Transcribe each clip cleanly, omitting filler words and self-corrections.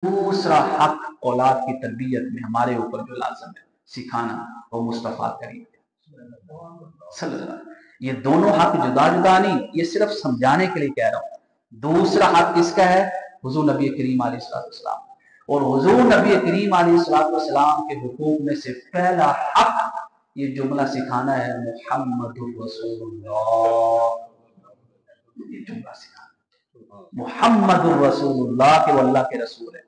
दूसरा हक औलाद की तरबियत में हमारे ऊपर जो लाजम है सिखाना, वो मुस्तफ़ा करीम सल्लल्लाहु। ये दोनों हक जुदा जुदा नहीं, ये सिर्फ समझाने के लिए कह रहा हूं। दूसरा हक किसका है? हुजूर नबी करीम अलैहिस्सलाम। और हुजूर नबी करीम अलैहिस्सलाम के हुकूक में से पहला हक ये जुमला सिखाना है, मुहम्मदुर रसूलुल्लाह। ये जुमला सिखाना, मुहम्मदुर रसूलुल्लाह के वो अल्लाह के रसूल है।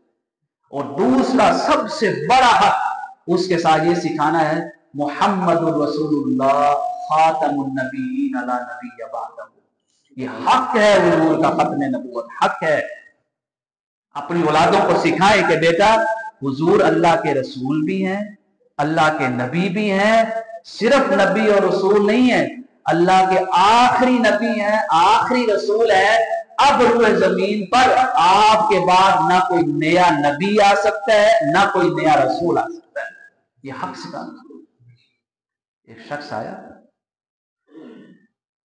और दूसरा सबसे बड़ा हक उसके साथ ये सिखाना है, मुहम्मदुर रसूलुल्लाह खातमुन नबीयीन अला नबिय्य बअदहु। ये हक है हुजूर का खत्म नबूवत, हक है। अपनी औलादों को सिखाए कि बेटा हुजूर अल्लाह के रसूल भी हैं, अल्लाह के नबी भी हैं, सिर्फ नबी और रसूल नहीं है, अल्लाह के आखिरी नबी हैं, आखिरी रसूल है। अब रूह जमीन पर आपके बाद ना कोई नया नबी आ सकता है, ना कोई नया रसूल आ सकता है। ये हक सिखाना। एक शख्स आया,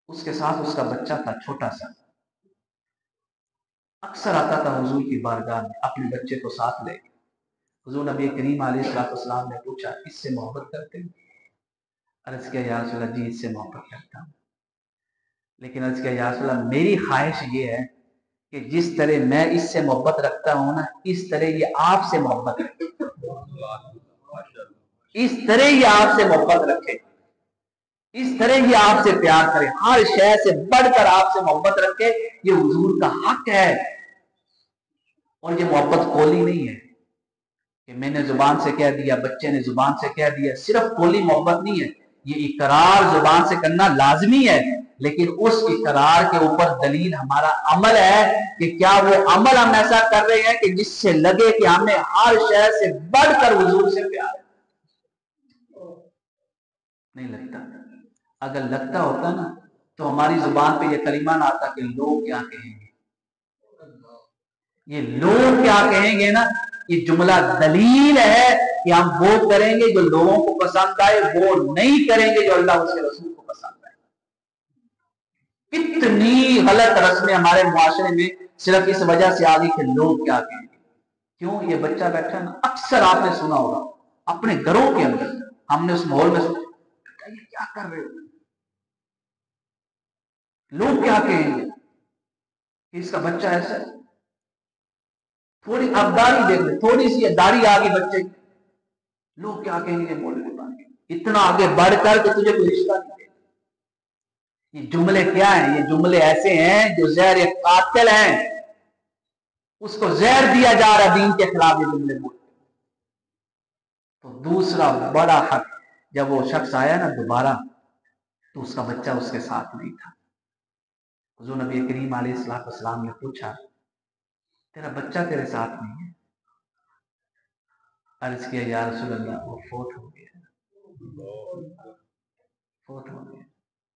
उसके साथ उसका बच्चा था छोटा सा, अक्सर आता था हुजूर की बारगाह में अपने बच्चे को साथ लेके। हुजूर नबी करीम अलैहिस्सलाम ने पूछा, इससे मोहब्बत करते हैं? अर्ज किया या रसूल अल्लाह, जी इससे मोहब्बत करता हूँ, लेकिन अर्ज किया या रसूल अल्लाह, मेरी ख्वाहिश ये है कि जिस तरह मैं इससे मोहब्बत रखता हूँ ना, इस तरह ये आपसे मोहब्बत रखे, इस तरह ये आपसे मोहब्बत रखे, इस तरह ये आपसे प्यार करे, हर शय से बढ़कर आपसे मोहब्बत रखे। ये हुजूर का हक है। और ये मोहब्बत कोली नहीं है कि मैंने जुबान से कह दिया, बच्चे ने जुबान से कह दिया, सिर्फ कोली मोहब्बत नहीं है। ये इकरार जुबान से करना लाजमी है, लेकिन उस इकरार के ऊपर दलील हमारा अमल है कि क्या वो अमल हम ऐसा कर रहे हैं कि जिससे लगे कि हमें हर शय से बढ़कर हुजूर से प्यार है। नहीं लगता। अगर लगता होता ना तो हमारी जुबान पे ये कलीमा ना आता कि लोग क्या कहेंगे। ये लोग क्या कहेंगे ना, ये जुमला दलील है कि हम वो करेंगे जो लोगों को पसंद आए, वो नहीं करेंगे जो अल्लाह उसके रसूल को पसंद आए। कितनी गलत रस्में हमारे मुआशरे में सिर्फ इस वजह से आ गई कि लोग क्या कहेंगे। क्यों? ये बच्चा बैठा ना, अक्सर आपने सुना होगा अपने घरों के अंदर, हमने उस माहौल में सुना, ये क्या कर रहे हो, लोग क्या कहेंगे कि इसका बच्चा ऐसा है। थोड़ी अब दाढ़ी देख ले, थोड़ी सी दाढ़ी आ गई बच्चे, लोग क्या कहेंगे बोलने पाएंगे, इतना आगे बढ़कर कि तुझे कोई रिश्ता नहीं है। ये जुमले क्या हैं? ये जुमले ऐसे हैं जो जहर कातिल हैं, उसको जहर दिया जा रहा दीन के खिलाफ ये जुमले बोलते। तो दूसरा बड़ा हक, जब वो शख्स आया ना दोबारा, तो उसका बच्चा उसके साथ नहीं था। हुजूर नबी करीम अलैहिस्सलाम ने पूछा, तेरा बच्चा तेरे साथ नहीं है? अर्ज किया या रसूल अल्लाह, वो फोत हो गया, फोत हो गया।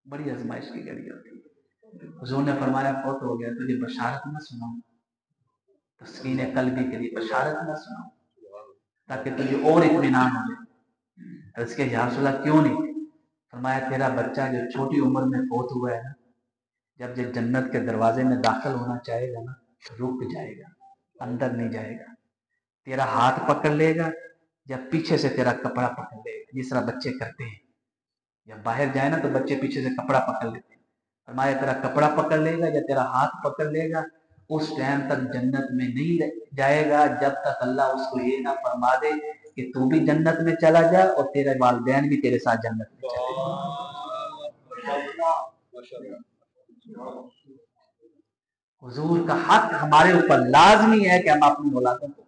बड़ी आजमाइश की घड़ी होती है। हुजूर ने फरमाया फोत हो गया, तुझे बशारत न सुनाऊं, तस्कीन कल्बी के लिए बशारत न सुनाऊं ताकि तुझे और इत्मीनान हो जाए। अर्ज किया या रसूल अल्लाह, क्यों नहीं? फरमाया तेरा बच्चा जो छोटी उम्र में फोत हुआ है ना, जब जब जन्नत के दरवाजे में दाखिल होना चाहेगा ना, रुक जाएगा, अंदर नहीं जाएगा। तेरा हाथ पकड़ लेगा या पीछे से तेरा कपड़ा पकड़ लेगा, जिस तरह बच्चे करते हैं। जब बाहर जाए ना तो बच्चे पीछे से कपड़ा पकड़ लेते हैं। फरमाया तेरा कपड़ा पकड़ लेगा या तेरा हाथ पकड़ लेगा, उस टाइम तक जन्नत में नहीं जाएगा जब तक अल्लाह उसको ये ना फरमा दे कि तू भी जन्नत में चला जा और तेरे वालिदैन भी तेरे साथ जन्नत में चले जाए। हुजूर का हक हमारे ऊपर लाजमी है कि हम अपनी औलादों को